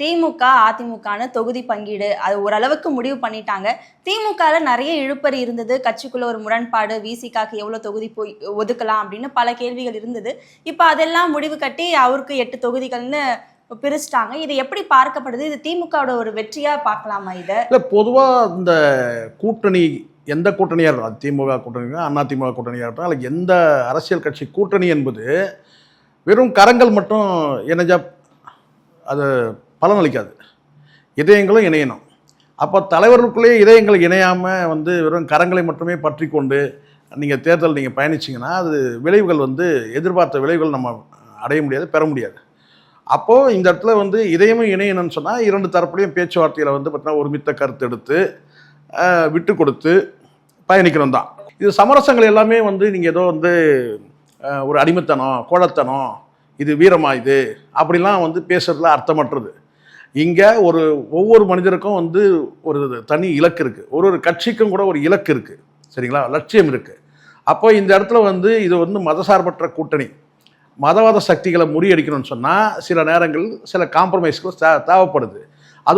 திமுக அதிமுகன்னு தொகுதி பங்கீடு அது ஓரளவுக்கு முடிவு பண்ணிட்டாங்க. திமுகல நிறைய இழுபறி இருந்தது. கட்சிக்குள்ள ஒரு முரண்பாடு, விசிகாக்கு எவ்வளவு தொகுதி போய் ஒதுக்கலாம் அப்படின்னு பல கேள்விகள் இருந்தது. இப்ப அதெல்லாம் முடிவு கட்டி அவருக்கு 8 தொகுதிகள்னு பிரிச்சிட்டாங்க. இது எப்படி பார்க்கப்படுது? இது திமுகவோட ஒரு வெற்றியா பார்க்கலாமா? இல்ல, பொதுவா இந்த கூட்டணி எந்த கூட்டணியா இருக்கட்டும், திமுக கூட்டணி, அதிமுக கூட்டணியா இருக்கட்டும், அல்ல எந்த அரசியல் கட்சி கூட்டணி என்பது வெறும் கரங்கள் மட்டும் இணைஞ்சா அது பலனளிக்காது. இதயங்களும் இணையணும். அப்போ தலைவர்களுக்குள்ளேயே இதயங்கள் இணையாமல் வெறும் கரங்களை மட்டுமே பற்றி கொண்டு நீங்கள் தேர்தல் நீங்கள் பயணிச்சிங்கன்னா அது விளைவுகள் எதிர்பார்த்த விளைவுகள் நம்ம அடைய முடியாது, பெற முடியாது. அப்போது இந்த இடத்துல இதயமும் இணையணும்னு சொன்னால் 2 தரப்புலையும் பேச்சுவார்த்தையில் பார்த்தீங்கன்னா ஒருமித்த கருத்து எடுத்து விட்டு கொடுத்து பயணிக்கணும் தான். இது சமரசங்கள் எல்லாமே நீங்கள் ஏதோ ஒரு அடிமைத்தனம், கோழத்தனம், இது வீரமா இது அப்படிலாம் பேசுறதுல அர்த்தமற்றது. இங்கே ஒவ்வொரு மனிதருக்கும் ஒரு தனி இலக்கு இருக்குது. ஒரு கட்சிக்கும் கூட ஒரு இலக்கு இருக்குது, சரிங்களா, லட்சியம் இருக்குது. அப்போ இந்த இடத்துல இது மதசார்பற்ற கூட்டணி, மதவாத சக்திகளை முறியடிக்கணும்னு சொன்னால் சில நேரங்கள் சில காம்ப்ரமைஸ்கள் தேவைப்படுது.